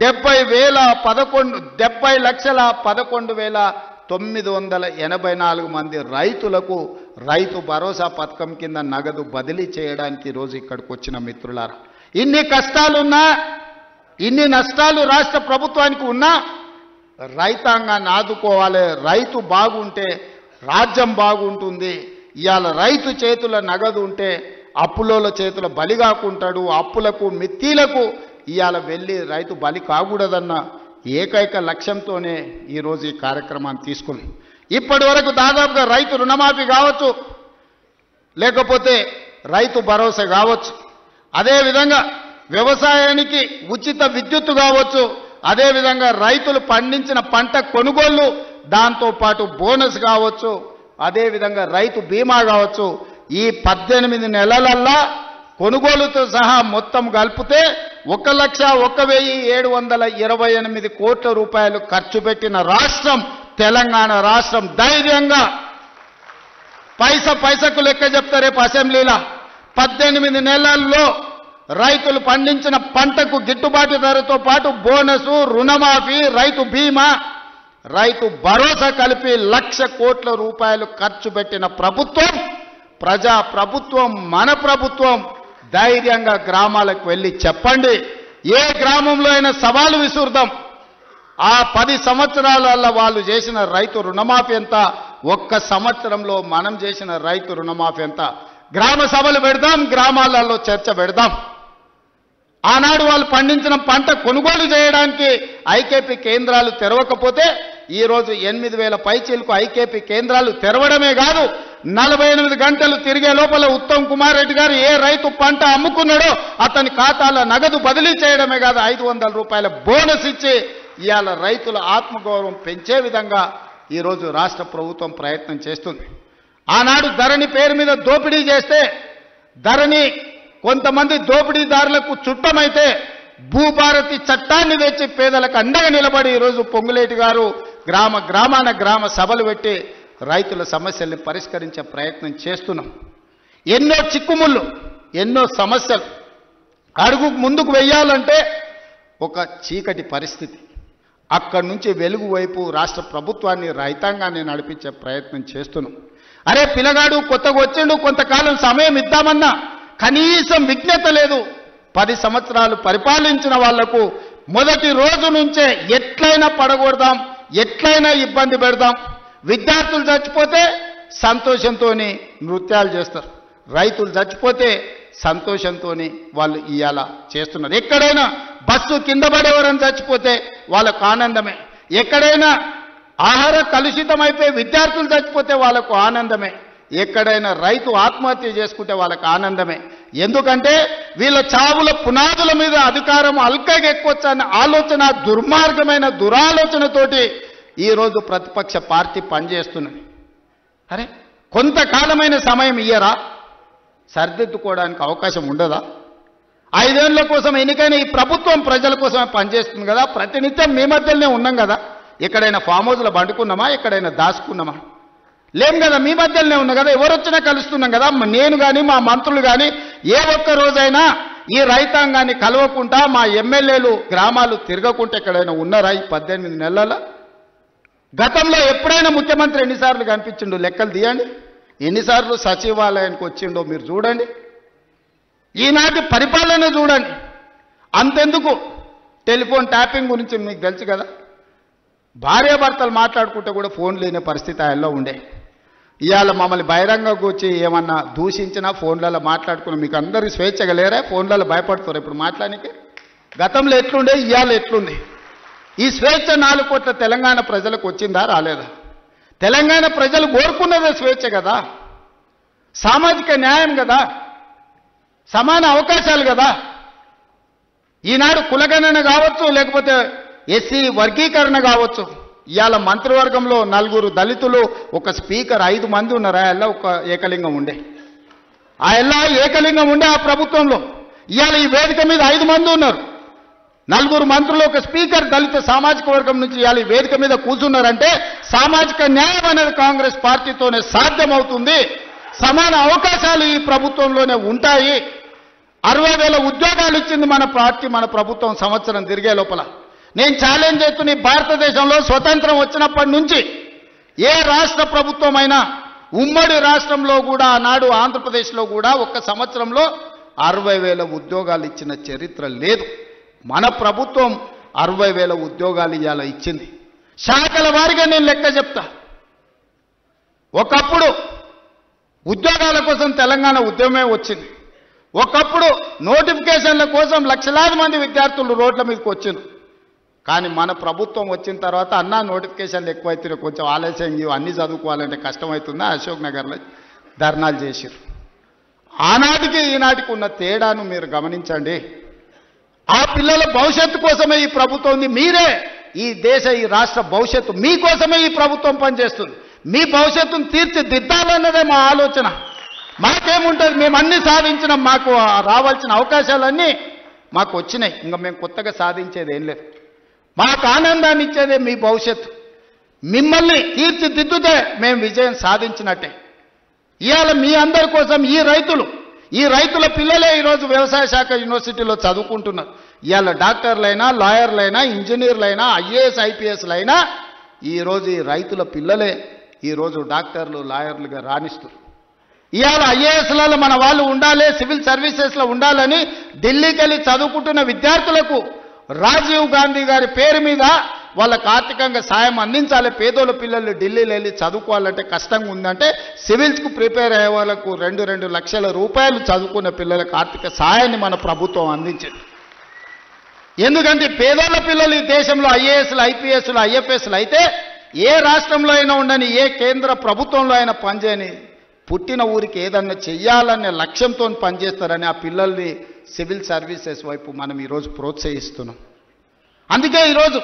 70,11,984 మంది రైతులకు రైతు భరోసా పథకం కింద నగదు బదిలీ చేయడానికి ఈరోజు ఇక్కడికి వచ్చిన మిత్రులారా, ఇన్ని కష్టాలున్నా ఇన్ని నష్టాలు రాష్ట్ర ప్రభుత్వానికి ఉన్నా రైతాంగాన్ని ఆదుకోవాలి. రైతు బాగుంటే రాజ్యం బాగుంటుంది. ఇవాళ రైతు చేతుల నగదు ఉంటే అప్పులోల చేతుల బలి కాకుంటాడు. అప్పులకు మిత్తిలకు ఇవాళ వెళ్ళి రైతు బలి కాకూడదన్న ఏకైక లక్ష్యంతోనే ఈరోజు ఈ కార్యక్రమాన్ని తీసుకుని ఇప్పటి వరకు దాదాపుగా రైతు రుణమాఫీ కావచ్చు, లేకపోతే రైతు భరోసా కావచ్చు, అదేవిధంగా వ్యవసాయానికి ఉచిత విద్యుత్తు కావచ్చు, అదేవిధంగా రైతులు పండించిన పంట కొనుగోళ్లు, దాంతోపాటు బోనస్ కావచ్చు, అదేవిధంగా రైతు బీమా కావచ్చు. ఈ 18 నెలలల్లా కొనుగోలుతో సహా మొత్తం కలిపితే 1,01,728 కోట్ల రూపాయలు ఖర్చు పెట్టిన రాష్ట్రం తెలంగాణ రాష్ట్రం. ధైర్యంగా పైసకు లెక్క చెప్తా రేపు అసెంబ్లీలో. 18 నెలల్లో రైతులు పండించిన పంటకు గిట్టుబాటు ధరతో పాటు బోనసు, రుణమాఫీ, రైతు బీమా, రైతు భరోసా కలిపి 1,00,000 కోట్ల రూపాయలు ఖర్చు పెట్టిన ప్రభుత్వం, ప్రజా ప్రభుత్వం, మన ప్రభుత్వం. ధైర్యంగా గ్రామాలకు వెళ్ళి చెప్పండి. ఏ గ్రామంలో అయినా సవాలు విసురుదాం. ఆ 10 సంవత్సరాల వాళ్ళు చేసిన రైతు రుణమాఫీ ఎంత, ఒక్క సంవత్సరంలో మనం చేసిన రైతు రుణమాఫీ ఎంత. గ్రామ సభలు పెడదాం, గ్రామాలలో చర్చ పెడదాం. ఆనాడు వాళ్ళు పండించిన పంట కొనుగోలు చేయడానికి ఐకేపీ కేంద్రాలు తెరవకపోతే ఈరోజు 8,000 పైచీలకు ఐకేపీ కేంద్రాలు తెరవడమే కాదు, 48 గంటలు తిరిగే లోపల ఉత్తమ్ కుమార్ రెడ్డి గారు ఏ రైతు పంట అమ్ముకున్నాడో అతని ఖాతాలో నగదు బదిలీ చేయడమే కాదు, 500 రూపాయల బోనస్ ఇచ్చి ఇవాళ రైతుల ఆత్మగౌరవం పెంచే విధంగా ఈరోజు రాష్ట్ర ప్రభుత్వం ప్రయత్నం చేస్తుంది. ఆనాడు ధరణి పేరు మీద దోపిడీ చేస్తే, ధరణి కొంతమంది దోపిడీదారులకు చుట్టమైతే భూభారతి చట్టాన్ని తెచ్చి పేదలకు అండగా నిలబడి ఈరోజు పొంగులేటి గారు గ్రామాన గ్రామ సభలు పెట్టి రైతుల సమస్యల్ని పరిష్కరించే ప్రయత్నం చేస్తున్నాం. ఎన్నో చిక్కుముళ్ళు, ఎన్నో సమస్యలు అడుగు ముందుకు వెయ్యాలంటే ఒక చీకటి పరిస్థితి. అక్కడి నుంచి వెలుగు వైపు రాష్ట్ర ప్రభుత్వాన్ని, రైతాంగాన్ని నడిపించే ప్రయత్నం చేస్తున్నాం. అరే పిల్లగాడు కొత్తగా వచ్చిండు, కొంతకాలం సమయం ఇద్దామన్నా కనీసం విజ్ఞత లేదు. 10 సంవత్సరాలు పరిపాలించిన వాళ్లకు మొదటి రోజు నుంచే ఎట్లయినా పడగొడదాం, ఎట్లయినా ఇబ్బంది పెడదాం. విద్యార్థులు చచ్చిపోతే సంతోషంతో నృత్యాలు చేస్తారు, రైతులు చచ్చిపోతే సంతోషంతో వాళ్ళు ఇవాళ చేస్తున్నారు. ఎక్కడైనా బస్సు కింద పడేవారని చచ్చిపోతే వాళ్ళకు ఆనందమే, ఎక్కడైనా ఆహార కలుషితమైపోయి విద్యార్థులు చచ్చిపోతే వాళ్ళకు ఆనందమే, ఎక్కడైనా రైతు ఆత్మహత్య చేసుకుంటే వాళ్ళకి ఆనందమే. ఎందుకంటే వీళ్ళ చావుల పునాదుల మీద అధికారం అల్కగా ఎక్కొచ్చన్న ఆలోచన, దుర్మార్గమైన దురాలోచనతోటి ఈరోజు ప్రతిపక్ష పార్టీ పనిచేస్తున్నది. అరే కొంతకాలమైన సమయం ఇయ్యరా, సరిదిద్దుకోవడానికి అవకాశం ఉండదా? 5 ఏళ్ల కోసం ఎన్నికైన ఈ ప్రభుత్వం ప్రజల కోసమే పనిచేస్తుంది కదా. ప్రతినిత్యం మీ మధ్యలోనే ఉన్నాం కదా. ఎక్కడైనా ఫామ్ హౌస్లో పండుకున్నామా, ఎక్కడైనా దాచుకున్నామా? లేం కదా, మీ మధ్యలోనే ఉన్నాం కదా. ఎవరు వచ్చినా కలుస్తున్నాం కదా. నేను కానీ మా మంత్రులు కానీ ఏ ఒక్క రోజైనా ఈ రైతాంగాన్ని కలవకుండా మా ఎమ్మెల్యేలు గ్రామాలు తిరగకుండా ఎక్కడైనా ఉన్నారా ఈ 18 నెలల? గతంలో ఎప్పుడైనా ముఖ్యమంత్రి ఎన్నిసార్లు కనిపించిండు? లెక్కలు తీయండి. ఎన్నిసార్లు సచివాలయానికి వచ్చిండో మీరు చూడండి. ఈనాటి పరిపాలన చూడండి. అంతెందుకు టెలిఫోన్ ట్యాపింగ్ గురించి మీకు తెలుసు కదా. భార్యాభర్తలు మాట్లాడుకుంటే కూడా ఫోన్ లేని పరిస్థితి ఆయనలో ఉండే. ఇవాళ మమ్మల్ని బహిరంగంగా వచ్చి ఏమన్నా దూషించినా ఫోన్లలో మాట్లాడుకుని మీకు అందరూ స్వేచ్ఛగా లేరా? ఫోన్లలో భయపడుతారు ఇప్పుడు మాట్లాడానికి. గతంలో ఎట్లుండే, ఇవాళ ఎట్లుంది? ఈ స్వేచ్ఛ 4 కోట్ల తెలంగాణ ప్రజలకు వచ్చిందా రాలేదా? తెలంగాణ ప్రజలు కోరుకున్నదే స్వేచ్ఛ కదా, సామాజిక న్యాయం కదా, సమాన అవకాశాలు కదా. ఈనాడు కులగణన కావచ్చు, లేకపోతే ఎస్సీ వర్గీకరణ కావచ్చు. ఇవాళ మంత్రివర్గంలో 4 దళితులు, ఒక స్పీకర్, 5 మంది ఉన్నారు. ఆ ఒక ఏకలింగం ఉండే, ఏకలింగం ఉండే ఆ ప్రభుత్వంలో. ఇవాళ ఈ వేదిక మీద 5 మంది ఉన్నారు. 4 మంత్రులు, ఒక స్పీకర్ దళిత సామాజిక వర్గం నుంచి ఇవాళ ఈ వేదిక మీద కూర్చున్నారంటే సామాజిక న్యాయం అనేది కాంగ్రెస్ పార్టీతోనే సాధ్యమవుతుంది. సమాన అవకాశాలు ఈ ప్రభుత్వంలోనే ఉంటాయి. 60,000 ఉద్యోగాలు ఇచ్చింది మన పార్టీ, మన ప్రభుత్వం సంవత్సరం తిరిగే లోపల. నేను ఛాలెంజ్ చేస్తున్న భారతదేశంలో స్వతంత్రం వచ్చినప్పటి నుంచి ఏ రాష్ట్ర ప్రభుత్వమైనా, ఉమ్మడి రాష్ట్రంలో కూడా ఆనాడు ఆంధ్రప్రదేశ్లో కూడా ఒక్క సంవత్సరంలో 60,000 ఉద్యోగాలు ఇచ్చిన చరిత్ర లేదు. మన ప్రభుత్వం 60,000 ఉద్యోగాలు ఇవాళ ఇచ్చింది. శాఖల వారిగా నేను లెక్క చెప్తా. ఒకప్పుడు ఉద్యోగాల కోసం తెలంగాణ ఉద్యమమే వచ్చింది. ఒకప్పుడు నోటిఫికేషన్ల కోసం లక్షలాది మంది విద్యార్థులు రోడ్ల మీదకి వచ్చింది. కానీ మన ప్రభుత్వం వచ్చిన తర్వాత అన్నా నోటిఫికేషన్లు ఎక్కువైతే కొంచెం ఆలస్యం, అన్నీ చదువుకోవాలంటే కష్టమవుతుందా, అశోక్ నగర్లో ధర్నాలు చేసిరు. ఆనాటికి ఈనాటికి ఉన్న తేడాను మీరు గమనించండి. ఆ పిల్లల భవిష్యత్తు కోసమే ఈ ప్రభుత్వం ఉంది. మీరే ఈ దేశ, ఈ రాష్ట్ర భవిష్యత్తు మీకోసమే ఈ ప్రభుత్వం పనిచేస్తుంది. మీ భవిష్యత్తును తీర్చిదిద్దాలన్నదే మా ఆలోచన. మాకేముంటుంది, మేము అన్ని సాధించినాం, మాకు రావాల్సిన అవకాశాలన్నీ మాకు వచ్చినాయి. ఇంకా మేము కొత్తగా సాధించేది ఏం లేదు. మాకు ఆనందాన్ని ఇచ్చేదే మీ భవిష్యత్తు. మిమ్మల్ని తీర్చిదిద్దుతే మేము విజయం సాధించినట్టే. ఇవాళ మీ అందరి కోసం ఈ రైతుల పిల్లలే ఈరోజు వ్యవసాయ శాఖ యూనివర్సిటీలో చదువుకుంటున్నారు. ఇవాళ డాక్టర్లైనా, లాయర్లైనా, ఇంజనీర్లైనా, ఐఏఎస్ ఐపీఎస్లైనా ఈరోజు ఈ రైతుల పిల్లలే ఈరోజు డాక్టర్లు, లాయర్లుగా రాణిస్తారు. ఇవాళ ఐఏఎస్లలో మన వాళ్ళు ఉండాలి, సివిల్ సర్వీసెస్లో ఉండాలని ఢిల్లీకి వెళ్ళి చదువుకుంటున్న విద్యార్థులకు రాజీవ్ గాంధీ గారి పేరు మీద వాళ్ళకు ఆర్థికంగా సాయం అందించాలి. పేదోళ్ళ పిల్లలు ఢిల్లీలో వెళ్ళి చదువుకోవాలంటే కష్టంగా ఉందంటే సివిల్స్కు ప్రిపేర్ అయ్యే వాళ్ళకు 2 లక్షల రూపాయలు చదువుకున్న పిల్లలకు ఆర్థిక సాయాన్ని మన ప్రభుత్వం అందించింది. ఎందుకంటే పేదోళ్ళ పిల్లలు ఈ దేశంలో ఐఏఎస్లు, ఐపీఎస్లు, ఐఎఫ్ఎస్లు అయితే ఏ రాష్ట్రంలో అయినా ఉండని, ఏ కేంద్ర ప్రభుత్వంలో అయినా పనిచేయని, పుట్టిన ఊరికి ఏదన్నా చెయ్యాలనే లక్ష్యంతో పనిచేస్తారని ఆ పిల్లల్ని సివిల్ సర్వీసెస్ వైపు మనం ఈరోజు ప్రోత్సహిస్తున్నాం. అందుకే ఈరోజు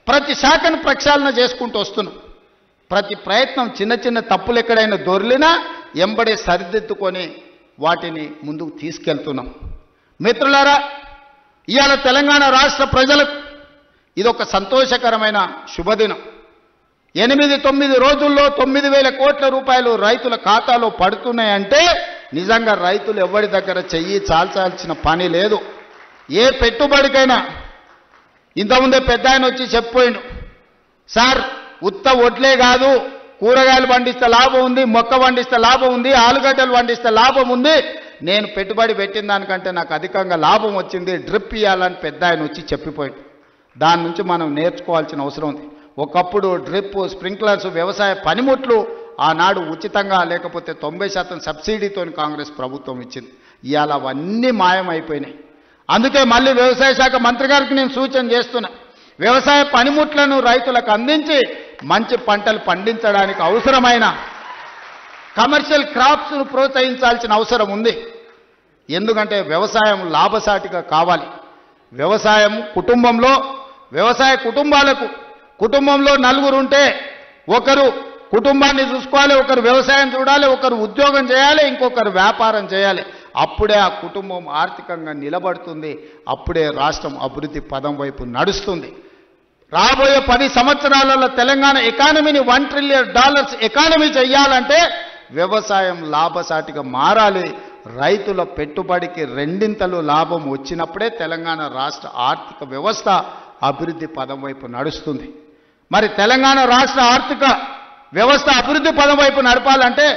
ప్రతి శాఖను ప్రక్షాళన చేసుకుంటూ వస్తున్నాం. ప్రతి ప్రయత్నం చిన్న చిన్న తప్పులు ఎక్కడైనా దొర్లినా ఎంబడే సరిదిద్దుకొని వాటిని ముందుకు తీసుకెళ్తున్నాం. మిత్రులారా, ఇవాళ తెలంగాణ రాష్ట్ర ప్రజలకు ఇదొక సంతోషకరమైన శుభదినం. 8-9 రోజుల్లో 9,000 కోట్ల రూపాయలు రైతుల ఖాతాలో పడుతున్నాయంటే నిజంగా రైతులు ఎవరి దగ్గర చెయ్యి చాల్చాల్సిన పని లేదు. ఏ పెట్టుబడికైనా ఇంతకుముందే పెద్ద ఆయన వచ్చి చెప్పిపోయిండు, సార్ ఉత్త వడ్లే కాదు, కూరగాయలు పండిస్తే లాభం ఉంది, మొక్క పండిస్తే లాభం ఉంది, ఆలుగడ్డలు పండిస్తే లాభం ఉంది, నేను పెట్టుబడి పెట్టిన దానికంటే నాకు అధికంగా లాభం వచ్చింది, డ్రిప్ ఇవ్వాలని పెద్ద ఆయన వచ్చి చెప్పిపోయిండు. దాని నుంచి మనం నేర్చుకోవాల్సిన అవసరం ఉంది. ఒకప్పుడు డ్రిప్, స్ప్రింక్లర్స్, వ్యవసాయ పనిముట్లు ఆనాడు ఉచితంగా లేకపోతే 90% సబ్సిడీతో కాంగ్రెస్ ప్రభుత్వం ఇచ్చింది. ఇవాళ అవన్నీ మాయమైపోయినాయి. అందుకే మళ్ళీ వ్యవసాయ శాఖ మంత్రి గారికి నేను సూచన చేస్తున్నా, వ్యవసాయ పనిముట్లను రైతులకు అందించి మంచి పంటలు పండించడానికి అవసరమైన కమర్షియల్ క్రాప్స్ను ప్రోత్సహించాల్సిన అవసరం ఉంది. ఎందుకంటే వ్యవసాయం లాభసాటిగా కావాలి. వ్యవసాయం వ్యవసాయ కుటుంబాలకు, కుటుంబంలో 4 ఉంటే ఒకరు కుటుంబాన్ని చూసుకోవాలి, ఒకరు వ్యవసాయం చూడాలి, ఒకరు ఉద్యోగం చేయాలి, ఇంకొకరు వ్యాపారం చేయాలి. అప్పుడే ఆ కుటుంబం ఆర్థికంగా నిలబడుతుంది. అప్పుడే రాష్ట్రం అభివృద్ధి పదం వైపు నడుస్తుంది. రాబోయే 10 సంవత్సరాలలో తెలంగాణ ఎకానమీని $1 ట్రిలియన్ ఎకానమీ చేయాలంటే వ్యవసాయం లాభసాటిగా మారాలి. రైతుల పెట్టుబడికి రెండింతలు లాభం వచ్చినప్పుడే తెలంగాణ రాష్ట్ర ఆర్థిక వ్యవస్థ అభివృద్ధి పదం వైపు నడుస్తుంది. మరి తెలంగాణ రాష్ట్ర ఆర్థిక వ్యవస్థ అభివృద్ధి పదం వైపు నడపాలంటే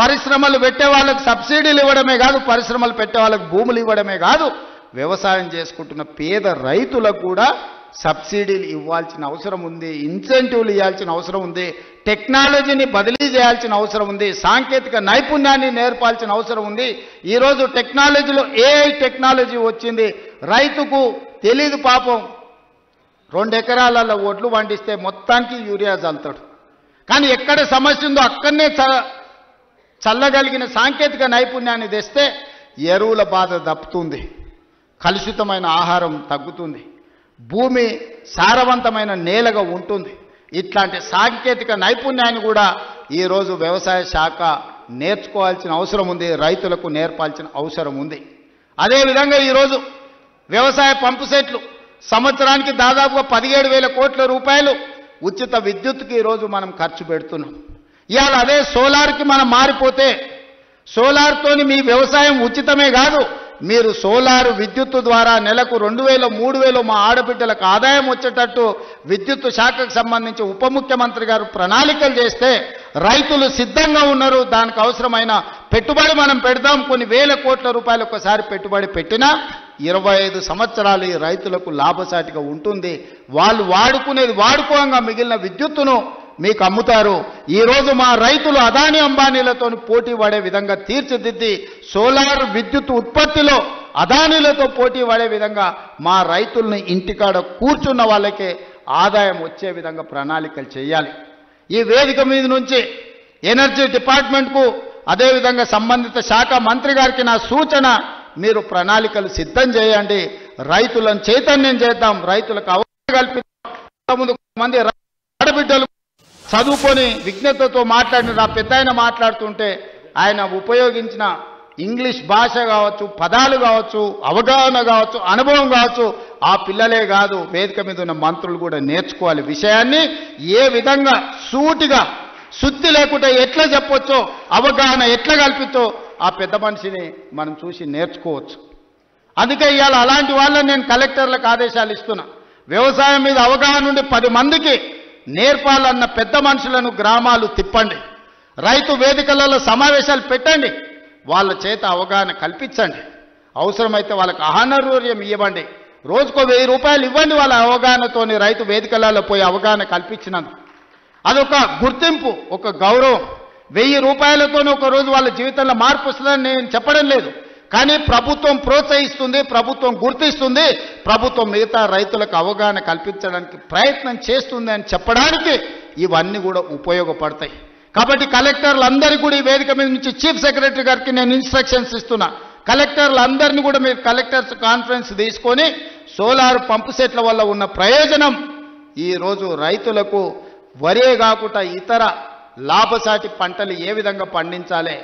పరిశ్రమలు పెట్టే వాళ్ళకు సబ్సిడీలు ఇవ్వడమే కాదు, పరిశ్రమలు పెట్టే వాళ్ళకు భూములు ఇవ్వడమే కాదు, వ్యవసాయం చేసుకుంటున్న పేద రైతులకు కూడా సబ్సిడీలు ఇవ్వాల్సిన అవసరం ఉంది, ఇన్సెంటివ్లు ఇవ్వాల్సిన అవసరం ఉంది, టెక్నాలజీని బదిలీ చేయాల్సిన అవసరం ఉంది, సాంకేతిక నైపుణ్యాన్ని నేర్పాల్సిన అవసరం ఉంది. ఈరోజు టెక్నాలజీలో ఏఐ టెక్నాలజీ వచ్చింది. రైతుకు తెలీదు పాపం, 2 ఎకరాల ఒడ్లు పండిస్తే మొత్తానికి యూరియా చల్లుతాడు. కానీ ఎక్కడ సమస్య ఉందో అక్కడనే చల్లగలిగిన సాంకేతిక నైపుణ్యాన్ని తెస్తే ఎరువుల బాధ దప్పుతుంది, కలుషితమైన ఆహారం తగ్గుతుంది, భూమి సారవంతమైన నేలగా ఉంటుంది. ఇట్లాంటి సాంకేతిక నైపుణ్యాన్ని కూడా ఈరోజు వ్యవసాయ శాఖ నేర్చుకోవాల్సిన అవసరం ఉంది, రైతులకు నేర్పాల్సిన అవసరం ఉంది. అదేవిధంగా ఈరోజు వ్యవసాయ పంపు సెట్లు సంవత్సరానికి దాదాపుగా 17,000 కోట్ల రూపాయలు ఉచిత విద్యుత్తుకి ఈరోజు మనం ఖర్చు పెడుతున్నాం. ఇవాళ అదే సోలార్కి మనం మారిపోతే సోలార్తోని మీ వ్యవసాయం ఉచితమే కాదు, మీరు సోలార్ విద్యుత్తు ద్వారా నెలకు 2,000, 3,000 మా ఆడబిడ్డలకు ఆదాయం వచ్చేటట్టు విద్యుత్తు శాఖకు సంబంధించి ఉప ముఖ్యమంత్రి గారు ప్రణాళికలు చేస్తే రైతులు సిద్ధంగా ఉన్నారు. దానికి అవసరమైన పెట్టుబడి మనం పెడదాం. కొన్ని వేల కోట్ల రూపాయలు ఒకసారి పెట్టుబడి పెట్టినా 25 సంవత్సరాలు ఈ రైతులకు లాభసాటిగా ఉంటుంది. వాళ్ళు వాడుకునేది వాడుకోగా మిగిలిన విద్యుత్తును మీకు అమ్ముతారు. ఈరోజు మా రైతులు అదానీ అంబానీలతో పోటీ పడే విధంగా తీర్చిదిద్ది సోలార్ విద్యుత్ ఉత్పత్తిలో అదానీలతో పోటీ పడే విధంగా మా రైతుల్ని ఇంటికాడ కూర్చున్న వాళ్ళకే ఆదాయం వచ్చే విధంగా ప్రణాళికలు చేయాలి. ఈ వేదిక మీద నుంచి ఎనర్జీ డిపార్ట్మెంట్కు అదేవిధంగా సంబంధిత శాఖ మంత్రి గారికి నా సూచన, మీరు ప్రణాళికలు సిద్ధం చేయండి, రైతులను చైతన్యం చేద్దాం, రైతులకు అవగాహన కల్పిద్దాం. కొంతమంది ఆడబిడ్డలు చదువుకొని విజ్ఞతతో మాట్లాడిన పెద్ద ఆయన మాట్లాడుతుంటే ఆయన ఉపయోగించిన ఇంగ్లీష్ భాష కావచ్చు, పదాలు కావచ్చు, అవగాహన కావచ్చు, అనుభవం కావచ్చు, ఆ పిల్లలే కాదు వేదిక మీద ఉన్న మంత్రులు కూడా నేర్చుకోవాలి. విషయాన్ని ఏ విధంగా సూటిగా శుద్ధి లేకుండా ఎట్లా చెప్పొచ్చో, అవగాహన ఎట్లా కల్పించో ఆ పెద్ద మనిషిని మనం చూసి నేర్చుకోవచ్చు. అందుకే ఇవాళ అలాంటి వాళ్ళని నేను కలెక్టర్లకు ఆదేశాలు ఇస్తున్నా. వ్యవసాయం మీద అవగాహన ఉండి 10 మందికి నేర్పాలన్న పెద్ద మనుషులను గ్రామాలు తిప్పండి, రైతు వేదికలలో సమావేశాలు పెట్టండి, వాళ్ళ చేత అవగాహన కల్పించండి, అవసరమైతే వాళ్ళకి ఆహారూర్యం ఇవ్వండి, రోజుకో 1000 రూపాయలు ఇవ్వండి. వాళ్ళ అవగాహనతోని రైతు వేదికలలో పోయి అవగాహన కల్పించినందుకు అదొక గుర్తింపు, ఒక గౌరవం. 1000 రూపాయలతోనే ఒక రోజు వాళ్ళ జీవితంలో మార్పు వస్తుందని నేను చెప్పడం లేదు, కానీ ప్రభుత్వం ప్రోత్సహిస్తుంది, ప్రభుత్వం గుర్తిస్తుంది, ప్రభుత్వం మిగతా రైతులకు అవగాహన కల్పించడానికి ప్రయత్నం చేస్తుంది అని చెప్పడానికి ఇవన్నీ కూడా ఉపయోగపడతాయి. కాబట్టి కలెక్టర్లందరికీ కూడా ఈ వేదిక మీద నుంచి చీఫ్ సెక్రటరీ గారికి నేను ఇన్స్ట్రక్షన్స్ ఇస్తున్నా. కలెక్టర్లందరినీ కూడా మీరు కలెక్టర్స్ కాన్ఫరెన్స్ తీసుకొని సోలార్ పంపు సెట్ల వల్ల ఉన్న ప్రయోజనం ఈరోజు రైతులకు వరే కాకుండా ఇతర లాభసాటి పంటలు ఏ విధంగా పండించాలి,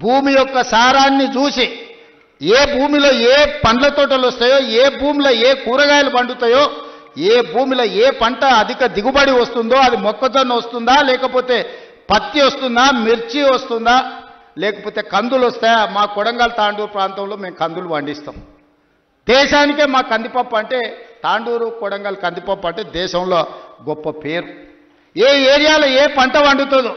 భూమి యొక్క సారాన్ని చూసి ఏ భూమిలో ఏ పండ్ల తోటలు వస్తాయో, ఏ భూమిలో ఏ కూరగాయలు పండుతాయో, ఏ భూమిలో ఏ పంట అధిక దిగుబడి వస్తుందో, అది మొక్కజొన్న వస్తుందా, లేకపోతే పత్తి వస్తుందా, మిర్చి వస్తుందా, లేకపోతే కందులు వస్తాయా. మా కొడంగల్ తాండూరు ప్రాంతంలో మేము కందులు పండిస్తాం. దేశానికే మా కందిపప్పు అంటే, తాండూరు కొడంగల్ కందిపప్పు అంటే దేశంలో గొప్ప పేరు. ఏ ఏరియాలో ఏ పంట వండుతుందో,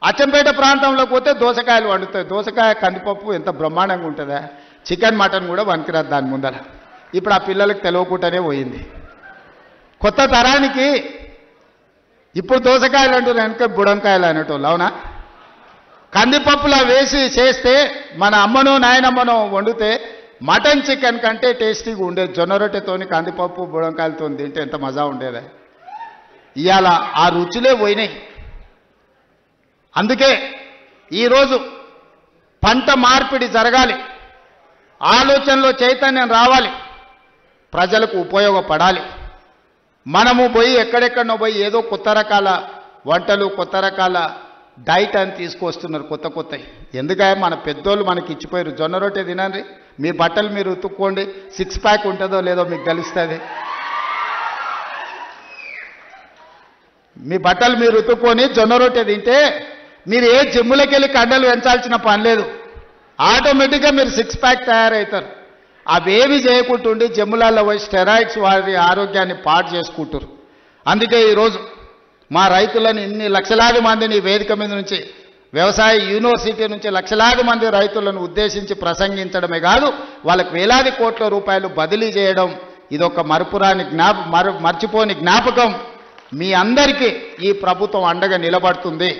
అచ్చంపేట ప్రాంతంలోకి పోతే దోసకాయలు వండుతాయి. దోసకాయ కందిపప్పు ఎంత బ్రహ్మాండంగా ఉంటుందా, చికెన్ మటన్ కూడా వనికిరాదు దాని ముందర. ఇప్పుడు ఆ పిల్లలకు తెలియకుండానే పోయింది. కొత్త తరానికి ఇప్పుడు దోసకాయలు అంటారు, వెనక బుడంకాయలు అనేటోళ్ళు. అవునా? కందిపప్పులా వేసి చేస్తే మన అమ్మనో నాయనమ్మనో వండితే మటన్ చికెన్ కంటే టేస్టీగా ఉండేది. జొన్న రొట్టెతోని కందిపప్పు బుడంకాయలతో తింటే ఎంత మజా ఉండేదా. ఇవాళ ఆ రుచులే పోయినాయి. అందుకే ఈరోజు పంట మార్పిడి జరగాలి, ఆలోచనలో చైతన్యం రావాలి, ప్రజలకు ఉపయోగపడాలి. మనము పోయి ఎక్కడెక్కడనో పోయి ఏదో కొత్త రకాల వంటలు, కొత్త రకాల డైట్ అని తీసుకొస్తున్నారు కొత్త కొత్తవి. ఎందుకంటే మన పెద్దోళ్ళు మనకి ఇచ్చిపోయారు. జొన్న రొట్టె తినండి, మీ బట్టలు మీరు ఉతుక్కోండి, 6 ప్యాక్ ఉంటుందో లేదో మీకు తెలుస్తుంది. మీ బట్టలు మీరు ఉతుక్కొని జొన్న రొట్టె తింటే మీరు ఏ జిమ్ములకి వెళ్ళి కండలు పెంచాల్సిన పని లేదు. ఆటోమేటిక్గా మీరు 6 ప్యాక్ తయారవుతారు. అవేవి చేయకుంటుండి జమ్ములాల్లో పోయి స్టెరాయిడ్స్ వారి ఆరోగ్యాన్ని పాడు చేసుకుంటారు. అందుకే ఈరోజు మా రైతులను ఇన్ని లక్షలాది మందిని వేదిక మీద నుంచి వ్యవసాయ యూనివర్సిటీ నుంచి లక్షలాది మంది రైతులను ఉద్దేశించి ప్రసంగించడమే కాదు, వాళ్ళకు వేలాది కోట్ల రూపాయలు బదిలీ చేయడం ఇదొక మర్చిపోని జ్ఞాపకం. మీ అందరికీ ఈ ప్రభుత్వం అండగా నిలబడుతుంది.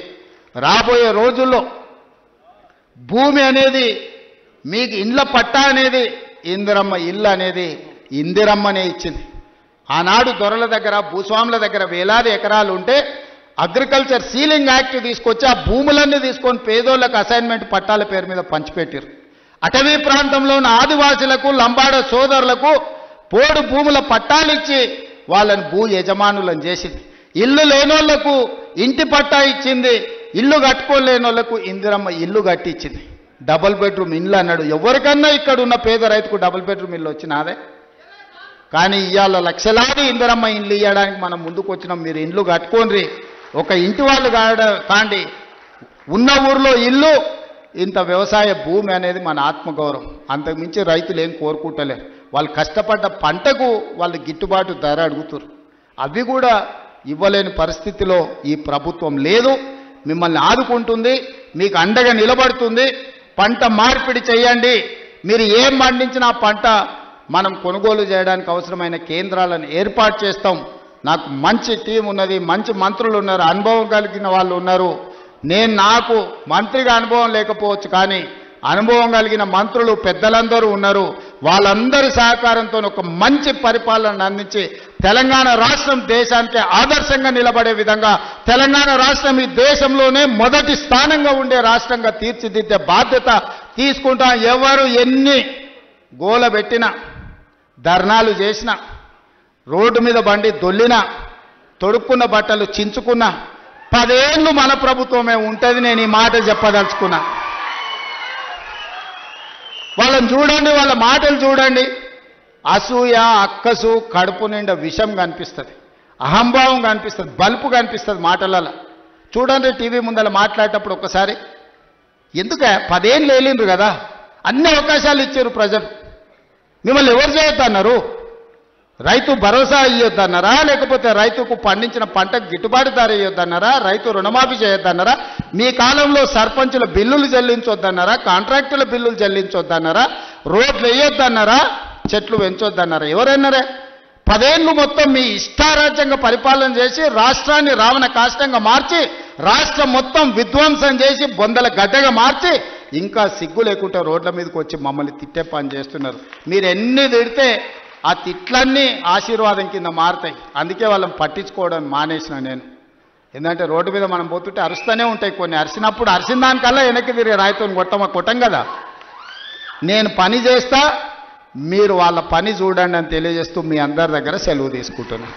రాబోయే రోజుల్లో భూమి అనేది మీకు ఇండ్ల పట్టా అనేది ఇందిరమ్మ ఇల్లు అనేది ఇందిరమ్మనే ఇచ్చింది. ఆనాడు దొరల దగ్గర భూస్వాముల దగ్గర వేలాది ఎకరాలు ఉంటే అగ్రికల్చర్ సీలింగ్ యాక్ట్ తీసుకొచ్చి ఆ భూములన్నీ తీసుకొని పేదోళ్లకు అసైన్మెంట్ పట్టాల పేరు మీద పంచిపెట్టారు. అటవీ ప్రాంతంలో ఉన్న ఆదివాసులకు లంబాడ సోదరులకు పోడు భూముల పట్టాలు ఇచ్చి వాళ్ళని భూ యజమానులను చేసింది. ఇల్లు లేనోళ్లకు ఇంటి పట్టా ఇచ్చింది, ఇల్లు కట్టుకోలేని వాళ్ళకు ఇందిరమ్మ ఇల్లు కట్టించింది. డబుల్ బెడ్రూమ్ ఇల్లు అన్నాడు. ఎవరికన్నా ఇక్కడ ఉన్న పేద రైతుకు డబుల్ బెడ్రూమ్ ఇల్లు వచ్చినాదే. కానీ ఇవాళ లక్షలాది ఇందిరమ్మ ఇల్లు ఇవ్వడానికి మనం ముందుకు వచ్చినాం. మీరు ఇండ్లు కట్టుకోండి, ఒక ఇంటి వాళ్ళు కాండి, ఉన్న ఊర్లో ఇల్లు, ఇంత వ్యవసాయ భూమి అనేది మన ఆత్మగౌరవం. అంతకుమించి రైతులు ఏం కోరుకుంటలేరు. వాళ్ళు కష్టపడ్డ పంటకు వాళ్ళు గిట్టుబాటు ధర అడుగుతారు. అవి కూడా ఇవ్వలేని పరిస్థితిలో ఈ ప్రభుత్వం లేదు. మిమ్మల్ని ఆదుకుంటుంది, మీకు అండగా నిలబడుతుంది. పంట మార్పిడి చేయండి. మీరు ఏం పండించినా పంట మనం కొనుగోలు చేయడానికి అవసరమైన కేంద్రాలను ఏర్పాటు చేస్తాం. నాకు మంచి టీం ఉన్నది, మంచి మంత్రులు ఉన్నారు, అనుభవం కలిగిన వాళ్ళు ఉన్నారు. నాకు మంత్రిగా అనుభవం లేకపోవచ్చు, కానీ అనుభవం కలిగిన మంత్రులు పెద్దలందరూ ఉన్నారు. వాళ్ళందరి సహకారంతో ఒక మంచి పరిపాలన అందించి తెలంగాణ రాష్ట్రం దేశానికి ఆదర్శంగా నిలబడే విధంగా తెలంగాణ రాష్ట్రం ఈ దేశంలోనే మొదటి స్థానంగా ఉండే రాష్ట్రంగా తీర్చిదిద్దే బాధ్యత తీసుకుంటాం. ఎవరు ఎన్ని గోల పెట్టినా, ధర్నాలు చేసినా, రోడ్డు మీద బండి దొల్లినా, తొడుక్కున్న బట్టలు చించుకున్నా 10 ఏళ్ళు మన ప్రభుత్వమే ఉంటుంది. నేను ఈ మాట చెప్పదలుచుకున్నా. వాళ్ళని చూడండి, వాళ్ళ మాటలు చూడండి. అసూయ, అక్కసు, కడుపు నిండా విషం కనిపిస్తుంది, అహంభావం కనిపిస్తుంది, బలుపు కనిపిస్తుంది మాటలలో. చూడండి, టీవీ ముందర మాట్లాడేటప్పుడు ఒక్కసారి ఎందుక 10 ఏళ్ళు వేలిండ్రు కదా, అన్ని అవకాశాలు ఇచ్చారు ప్రజలు. మిమ్మల్ని ఎవరు చేయొద్దన్నారు? రైతు భరోసా ఇవ్వద్దన్నారా? లేకపోతే రైతుకు పండించిన పంటకు గిట్టుబాటు ధర ఇవ్వద్దన్నారా? రైతు రుణమాఫీ చేయొద్దన్నారా? మీ కాలంలో సర్పంచుల బిల్లులు చెల్లించొద్దన్నారా? కాంట్రాక్టుల బిల్లులు చెల్లించొద్దన్నారా? రోడ్లు వేయొద్దన్నారా? చెట్లు పెంచొద్దన్నారా? ఎవరన్నారే? 10 ఏళ్ళు మొత్తం మీ ఇష్టారాజ్యంగా పరిపాలన చేసి రాష్ట్రాన్ని రావణ కాష్టంగా మార్చి రాష్ట్రం మొత్తం విధ్వంసం చేసి బొందల గడ్డగా మార్చి ఇంకా సిగ్గు లేకుండా రోడ్ల మీదకి వచ్చి మమ్మల్ని తిట్టే పని చేస్తున్నారు. మీరు ఎన్ని తిడితే ఆ తిట్లన్నీ ఆశీర్వాదం కింద మారుతాయి. అందుకే వాళ్ళని పట్టించుకోవడం మానేసిన నేను. ఎందుకంటే రోడ్డు మీద మనం పోతుంటే అరుస్తూనే ఉంటాయి కొన్ని. అరిసినప్పుడు అరిసిన దానికల్లా వెనక్కి తిరిగి రాయితో కొట్టం కదా. నేను పని చేస్తా, మీరు వాళ్ళ పని చూడండి అని తెలియజేస్తూ మీ అందరి దగ్గర సెలవు తీసుకుంటున్నాను.